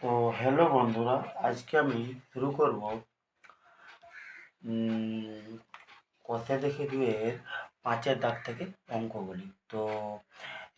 তো হ্যালো বন্ধুরা, আজকে আমি শুরু করব কষে দেখে দুয়ের পাঁচের দাগ থেকে অঙ্কগুলি। তো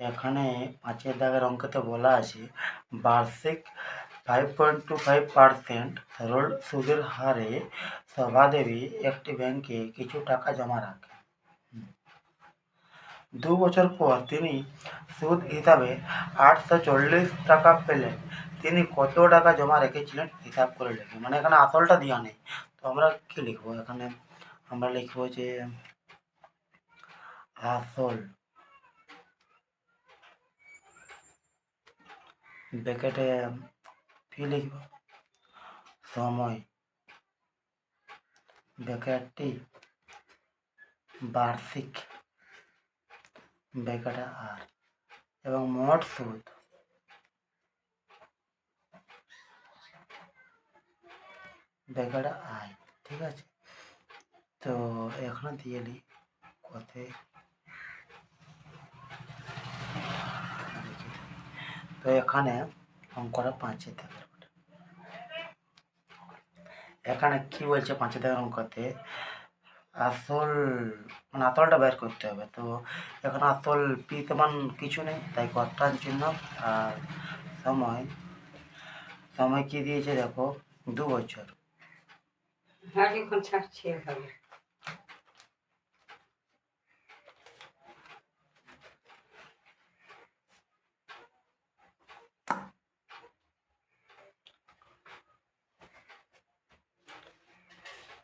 এখানে পাঁচের দাগের অঙ্কতে বলা আছে বার্ষিক 5.25% সরল সুদের হারে সভাদেবী একটি ব্যাংকে কিছু টাকা জমা রাখে। 2 বছর পর তিনি সুদ হিসাবে 840 টাকা পেলেন। তিনি কত টাকা জমা রেখেছিলেন হিসাব করে লিখি। মানে এখানে আসলটা দেওয়া নেই, তো আমরা কি লিখবো? এখানে আমরা লিখবো যে আসল ব্র্যাকেটে কি লিখব, সময় ব্র্যাকেটটি বার্ষিক ব্র্যাকেটে আর, এবং মোট সুদ ব্র্যাকেটে আয়। ঠিক আছে, তো এখানে দিয়ে দিই কোথায়। তো এখানে অঙ্কটা পাঁচের দাগের, এখানে কি বলছে পাঁচের দাগের অঙ্কতে আসল মানে আসলটা বের করতে হবে। তো এখানে আসল পি সমান কিছু নেই, তাই কর্তার চিহ্ন। আর সময় সময় কি দিয়েছে দেখো, 2 বছর।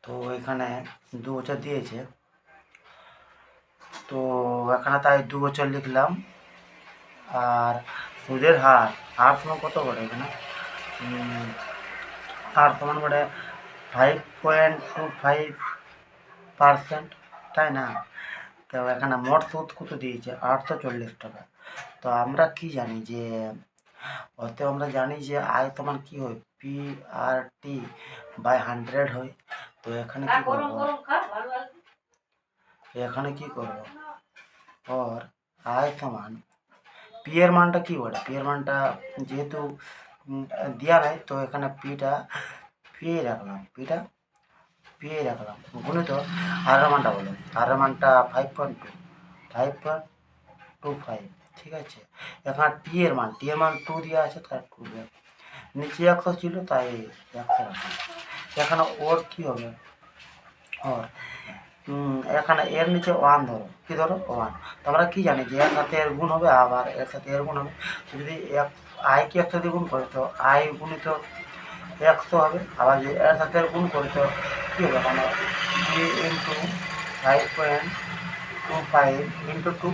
তো এখানে 2 বছর দিয়েছে, তো এখানে তাই 2 বছর লিখলাম। আর সুদের হার, হার সমান কত করে এখানে, হার সমান করে 5.25%, তাই না? তো এখানে মোট সুদ কত দিয়েছে, 840 টাকা। তো আমরা কি জানি যে অতএব আমরা জানি যে আয় সমান কি হয়, পি আর টি বাই 100 হয়। তো এখানে কি করব, ওর আয় সমান পি এর মানটা কি বলে, পি এর মানটা যেহেতু দেওয়া নাই, তো এখানে পিটা পিয়ে রাখলাম গুণিত আর মানটা বলো, আর মানটা 5.25। ঠিক আছে, এখানে টি এর মান 2 দেওয়া আছে, তার 2 নিচে 100 ছিল, তাই 100 রাখলাম। এখানে ওর কি হবে, ওর এখানে এর নিচে 1 ধরো, কি ধরো 1। তো আমরা কি জানি যে এর সাথে এর গুণ হবে, আবার এর সাথে এর গুণ হবে। তো যদি আই কে 100 দিয়ে গুণ করে, তো আই গুণিত 100 হবে। আবার যদি এর সাথে এর গুণ করি, তো কী হবে, মানে 3 ইন্টু 5.25 ইন্টু 2।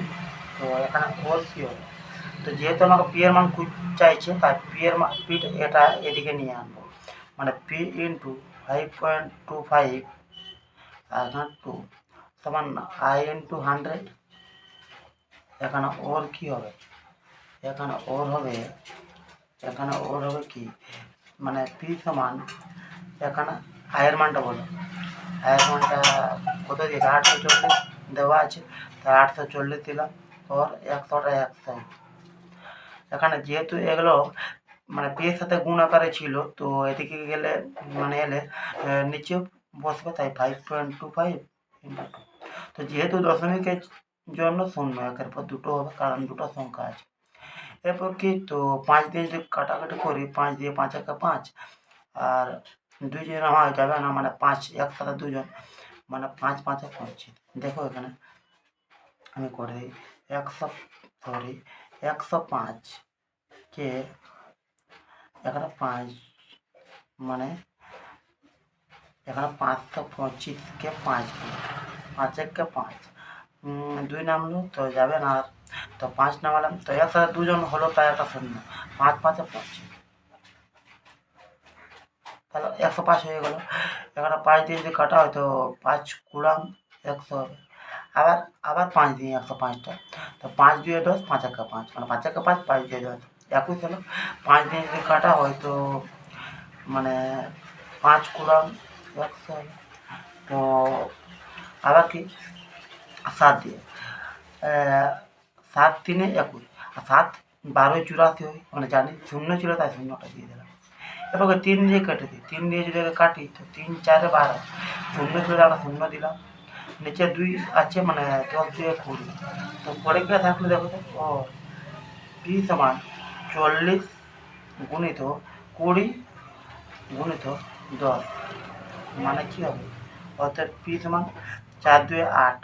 তো এখানে ওর কী হবে, তো যেহেতু আমাকে পি এর মান চাইছে, তাই পি এর মান এটা এদিকে নিয়ে আনবো, মানে পি ইন্টু 5.25 আর এখানে 2 সমান আই ইন্টু 100। এখানে ওর কি হবে, এখানে ওর হবে কি, মানে পি সমান এখানে আয়ের মানটা বলো, আয়ের মানটা কত দিয়েছে, 840 দেওয়া আছে, তাই 840 দিলাম। ওর 100টা 100। এখানে যেহেতু এগুলো মানে পি এর সাথে গুণ আকারে ছিল, তো এদিকে গেলে মানে এলে নিচেও বসবে, তাই 5.25 ইন্টু 2। তো যেহেতু দশমিকের জন্য শূন্য, একের পর দুটো হবে, কারণ দুটো সংখ্যা আছে। এরপর কি, তো 5 দিয়ে যদি কাটাকাটি করি, 5 দিয়ে 5 একে 5, আর 2 জন হয় যাবে না, মানে 5 একসাথে 2 জন, মানে 5 5 25। দেখো এখানে আমি করে দিই 105 কে এখানে 5, মানে এখানে 525কে 5 দিয়ে 5 একে 5, 2 নামলো তো যাবে না, তো 5 নামালাম, তো একসাথে 2 জন হলো, তাই একটা শূন্য, 5 5 25, তাহলে 105 হয়ে গেল। এখানে 5 দিয়ে যদি কাটা হয়, তো 5 কুড়াম 100 হবে। আবার 5 দিয়ে 105টা, তো 5 দিয়ে 10, 5 একে 5, মানে 5 একে 5, 5 দিয়ে 10, 21 হলো। 5 দিয়ে যদি কাটা হয়, তো মানে 5 কুড়াম 100 হবে। তো আবার কি 7 দিয়ে 7 3 21, আর 7 12 84 হয়, মানে জানি শূন্য ছিল, তাই শূন্যটা দিয়ে দিলাম। এবার 3 দিয়ে কেটে দিই, 3 দিয়ে যদি কাটি তো 3 4 12, শূন্য ছিল একটা শূন্য দিলাম, নিচে 2 আছে মানে 10 দিয়ে 20, তো পরে কে থাকলে দেখো তো ও পি সমান 40 গুণিত 20 গুণিত 10, মানে কী হবে, অর্থাৎ পি সমান 4 2 8,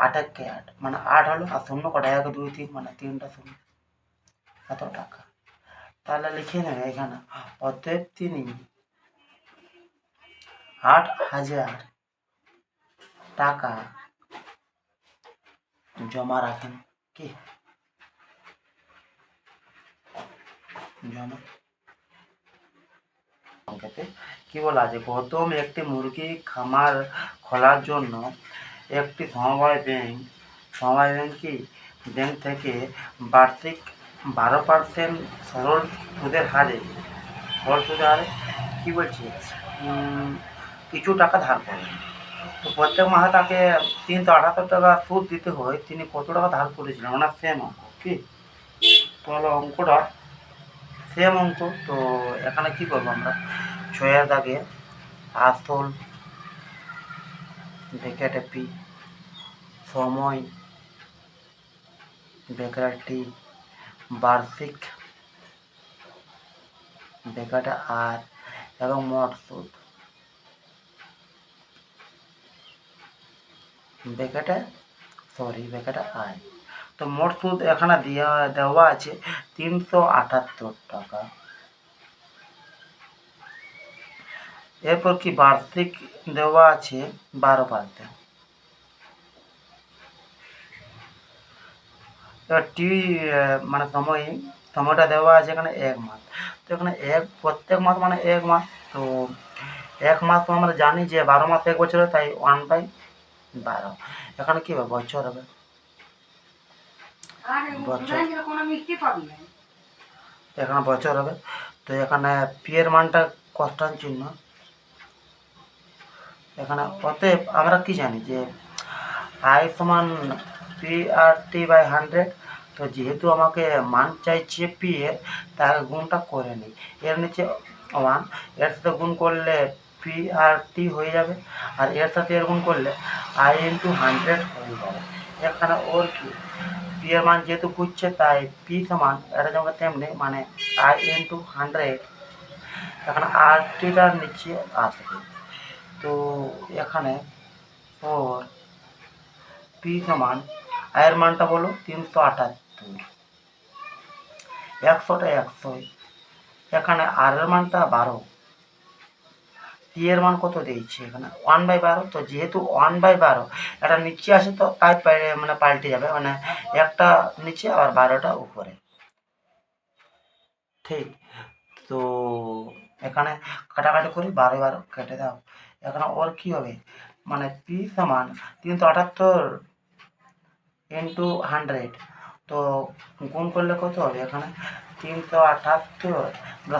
8 1 8, মানে 8 হলো, আর শূন্য কটা 1 2 3, মানে 3টা শূন্য, এত টাকা। তাহলে লিখে নেবে এখানে, অতএব তিনি 8,000 টাকা জমা রাখেন। কি জমা কি বলা আছে, গৌতম একটি মুরগি খামার খোলার জন্য একটি সমবায় ব্যাংক থেকে বার্ষিক 12% সরল সুদের হারে কী বলছে কিছু টাকা ধার করেন। তো প্রত্যেক মাসে তাকে 378 টাকা সুদ দিতে হয়। তিনি কত টাকা ধার করেছিলেন, ওনার সেম অঙ্ক। কি তাহলে অঙ্কটা সেম অঙ্ক। তো এখানে কি করবো আমরা, 6 দাগে আসল ব্র্যাকেটে পি, সময় ব্র্যাকেট টি, বার্ষিক ব্র্যাকেটে আর, এবং মোট সুদ ব্র্যাকেটে আয়। তো মোট সুদ এখানে দেওয়া আছে 378 টাকা। এরপর কি বার্ষিক দেওয়া আছে 12%। এবার টি মানে সময়টা দেওয়া আছে এখানে 1 মাস। তো এখানে প্রত্যেক মাস মানে 1 মাস। তো 1 মাস তো আমরা জানি যে 12 মাস 1 বছর, তাই 1/12। এখানে কি হবে, বছর হবে, এখানে বছর হবে। তো এখানে পি এর মানটা কনস্ট্যান্ট চিহ্ন এখানে। অতএব আমরা কি জানি যে আই সমান PR/100। তো যেহেতু আমাকে মান চাইছে পি এর, তার গুণটা করে নিই। এর নিচে 1, এর সাথে গুণ করলে PR/T হয়ে যাবে, আর এর সাথে এর গুণ করলে I/100 হয়ে যাবে। এখানে ওর কি পি এর মান যেহেতু খুঁজছে, তাই পি সমান এটা যেমন তেমনি, মানে I/100, এখানে RTটার নিচে আসবে। তো এখানে ওর পি সমান আয়ের মানটা বলো 378, 100টা 100, এখানে আর এর মানটা 12, টি এর মান কত দিয়েছে এখানে 1/12। তো যেহেতু 1/12 এটা নিচে আসে, তো তাই মানে পাল্টে যাবে, মানে একটা নিচে আর 12টা উপরে। ঠিক, তো এখানে কাটাকাটি করি, 12 কেটে দাও। এখানে ওর কি হবে, মানে পি সমান 378 ইন্টু 100, তো গুণ করলে কত হবে, এখানে 378,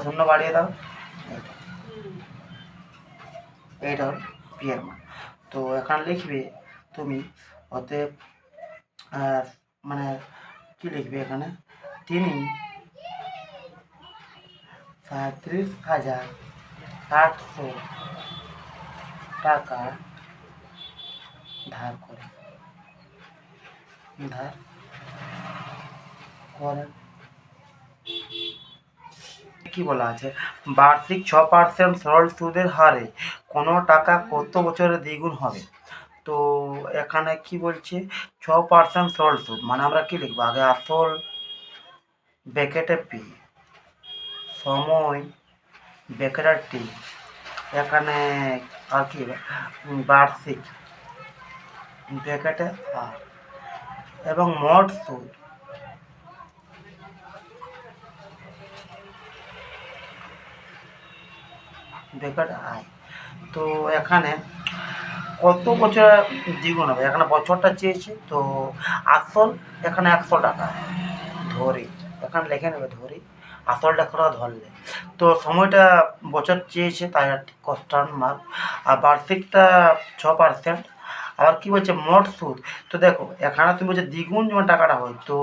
শূন্য বাড়িয়ে দাও, এইটা হল পি এর মান। তো এখানে লিখবে তুমি, অতএব মানে কি লিখবে এখানে, তিনি 37,800 টাকা ধার করেন। কি বলা আছে, বার্ষিক 6% সরল সুদের হারে কোনো টাকা কত বছরে দ্বিগুণ হবে। তো এখানে কি বলছে, 6% সরল সুদ, মানে আমরা কি লিখবো, আগে আসল ব্র্যাকেটে পি, সময় ব্র্যাকেটে টি, এখানে আর কি বার্ষিক ব্র্যাকেটে আর, এবং মোট সুদ ব্র্যাকেট আয়। তো এখানে কত বছর দ্বিগুণ হবে, এখানে বছরটা চেয়েছে। তো আসল এখানে 100 টাকা ধরি, এখানে লিখে নেবে ধরি, আসলটা 100 টাকা ধরলে। তো সময়টা বছর চেয়েছে, তাই কনস্ট্যান্ট মার্ক। আর বার্ষিকটা 6%। আবার কি বলছে, মোট সুদ। তো দেখো এখানে তুমি বলছে দ্বিগুণ যেমন টাকাটা হয়, তো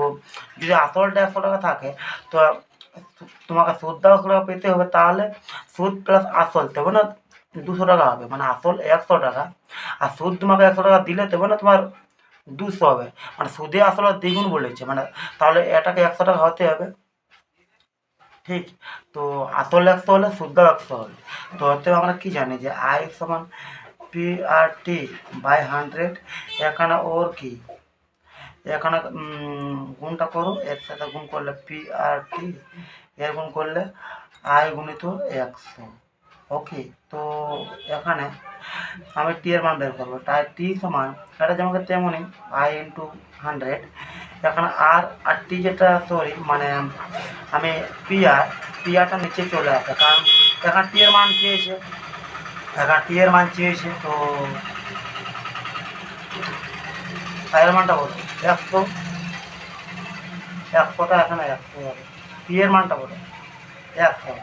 যদি আসলটা 100 টাকা থাকে, তো তোমাকে সুদ 10 টাকা পেতে হবে, তাহলে সুদ প্লাস আসল তবে না 200 টাকা হবে, মানে আসল 100 টাকা আর সুদ তোমাকে 100 টাকা দিলে তবে না তোমার 200 হবে, মানে সুদে আসলে দ্বিগুণ বলেছে, মানে তাহলে এটাকে 100 টাকা হতে হবে। ঠিক, তো আসল 100 হলে শুদ্ধ 100 হবে। তো অতএব আমরা কি জানি যে আই সমান পি আর টি বাই 100। এখানে ওর কি, এখানে গুণটা করো, এর সাথে গুণ করলে পি আর টি, এর গুণ করলে আই গুণিত 100। ওকে, তো এখানে আমি টি এর মান বের করবো, তাই টি সমান এটা যেমন তেমনই আই ইন্টু 100। এখানে আর টি যেটা সরি মানে আমি পিআরটা নিচে চলে আসে, কারণ এখানে টি এর মান চেয়েছে, তো এর মানটা বলো 100, 100টা এখানে 100 হবে, পি এর মানটা বলো 100,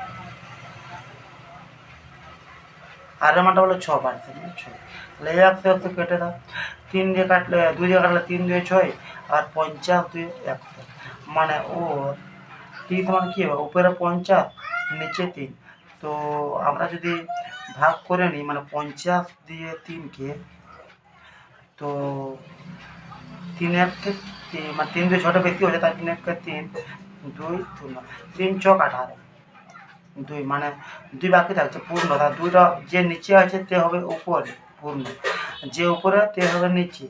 আর এর মানটা বলো 6%, 6, তাহলে 100 কেটে দাও, 3 দিয়ে কাটলে 2 দিয়ে কাটলে 3 দিয়ে 6 আর 50 দিয়ে 100, মানে ওর টি সমান কী হবে, উপরে 50 নিচে 3। তো আমরা যদি ভাগ করে নিই মানে 50 দিয়ে 3কে, তো 3 1 মানে 3 দিয়ে 6টা বেশি হচ্ছে, তাই 3 1 3, 2 0, 3 6 18, 2 মানে 2 বাকি থাকছে পূর্ণ, তার 2টা যে নিচে আছে তে হবে উপরে পূর্ণ, যে উপরে তে হবে নিচে,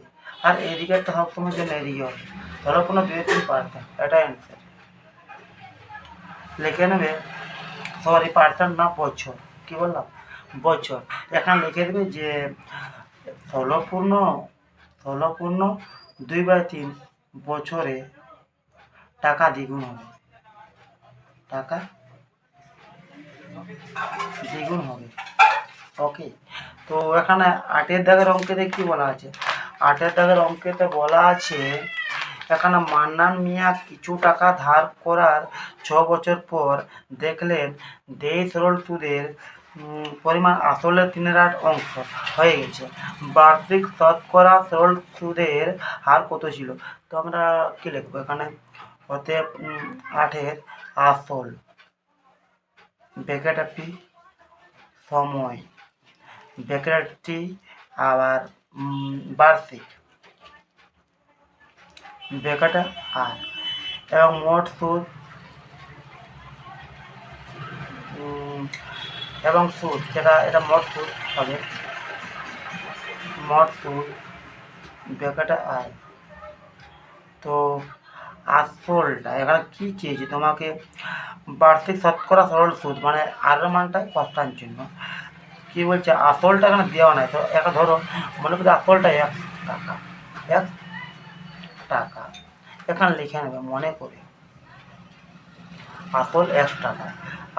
আর এদিকে একটা সবসময় জন্য এদিকে হবে, ধরো কোনো 2-3%, এটাই অ্যান্সার। লিখে নেবে, সরি পার্সেন্ট না বছর, কি বললাম বছর। এখানে লিখে দেবে যে 16 পূর্ণ 2/3 বছরে টাকা দ্বিগুণ হবে, টাকা দ্বিগুণ হবে। ওকে, তো এখানে 8 দাগের অঙ্কেতে কি বলা আছে, 8 দাগের অঙ্কেতে বলা আছে এখানে মান্নান মিয়া কিছু টাকা ধার করার 6 বছর পর দেখলেন দেয় সরল সুদের পরিমাণ আসলের 3/8 অংশ হয়ে গেছে, বার্ষিক শতকরা সরল সুদের হার কত ছিল। তো আমরা কি লিখবো এখানে, অতএব 8-এর আসল ব্র্যাকেট পি সময় ব্র্যাকেট টি আবার বার্ষিক ব্র্যাকেটে আর, এবং মোট সুদ এবং সুদ যেটা এটা মোট সুদ হবে, মোট সুদ ব্র্যাকেটে আয়। তো আসলটা এখানে কী চেয়েছে তোমাকে, বার্ষিক শতকরা সরল সুদ মানে আর মানটাই কষ্টান চিহ্ন, কী বলছে আসলটা এখানে দেওয়া নাই, তো একা ধরো মনে করছি আসলটা 1 টাকা, 1 টাকা এখানে লিখে নেবে মনে করে, আসল 1 টাকা,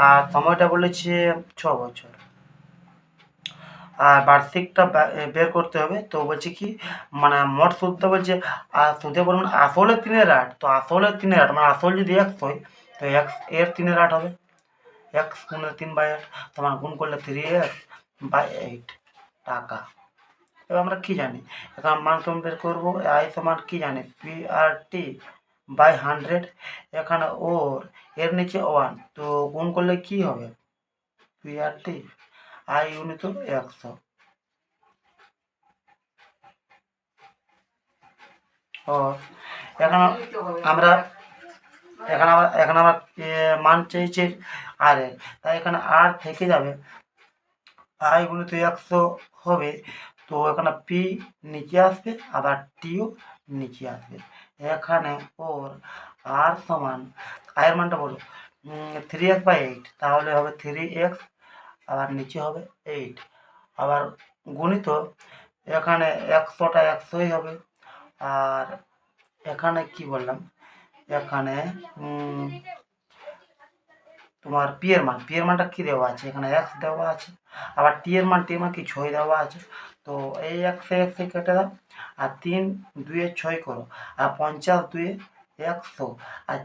আর সময়টা বলেছে 6 বছর, আর বার্ষিকটা বের করতে হবে। তো বলছে কি মানে মোট সুদটা বলছে, আর সুদের পরিমাণ আসলের 3/8, তো আসলের 3/8 মানে আসল যদি 100 হয় তো এর 3/8 হবে, 1 গুণে 3/8 তোমার গুণ করলে 3x/8 টাকা। এবার আমরা কী জানি, এখন মান কেমন বের করবো, আই সমান কী জানি পি আর টি বাই 100, এখানে ওর এর নিচে 1, তো গুণ করলে কি হবে P R T I unit 100। ও এখন আমরা মান চাইছি আর, তাই এখানে আর থেকে যাবে, আই গুণিত 100 হবে, তো এখানে পি নিচে আসবে আবার টিও নিচে আসবে, এখানে ওর আর সমান আয়ের মানটা বলো 3x/8, তাহলে হবে 3x আবার নিচে হবে 8, আবার গুণিত এখানে 100টা 100ই হবে, আর এখানে কি বললাম, এখানে তোমার পি এর মানটা কী দেওয়া আছে, এখানে x দেওয়া আছে, আবার টি এর মান কি 6 দেওয়া আছে, তো এই 100 কেটে দাও, আর 3 2 6 করো, আর 50 2 100, আর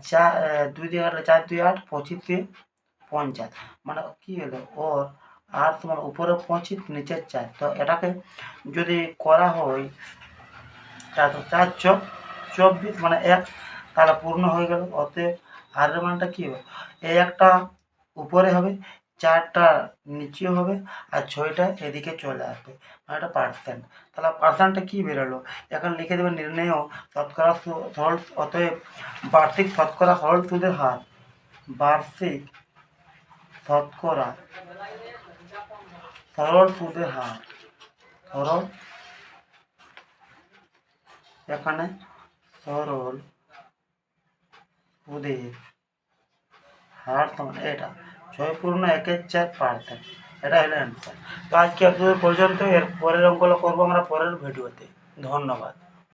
2 দিয়ে কাটলে 4 2 8, 25 2 50, মানে কী হলো ওর আর তোমার উপরে 25 নিচে 4, তো এটাকে যদি করা হয় 4 4 24 মানে 1, তাহলে পূর্ণ হয়ে গেল, অতএব আর এর মানটা কী হবে, এই একটা উপরে হবে, 4টা নিচে হবে, আর 6টা এদিকে চলে আসবে, মানে এটা পার্সেন্ট। তাহলে পার্সেন্টটা কী বেরোলো, এখন লিখে দেবেন নির্ণেয় শতকরা সরল, অতএব বার্ষিক শতকরা সরল সুদের হার, বার্ষিক শতকরা সরল সুদের হার, সরল, এখানে সরল সুদের হার সমান এটা 6.14%, এটা হলো অ্যান্সার। তো আজকে এত পর্যন্ত, এর পরের অঙ্কগুলো করবো আমরা পরের ভিডিওতে। ধন্যবাদ।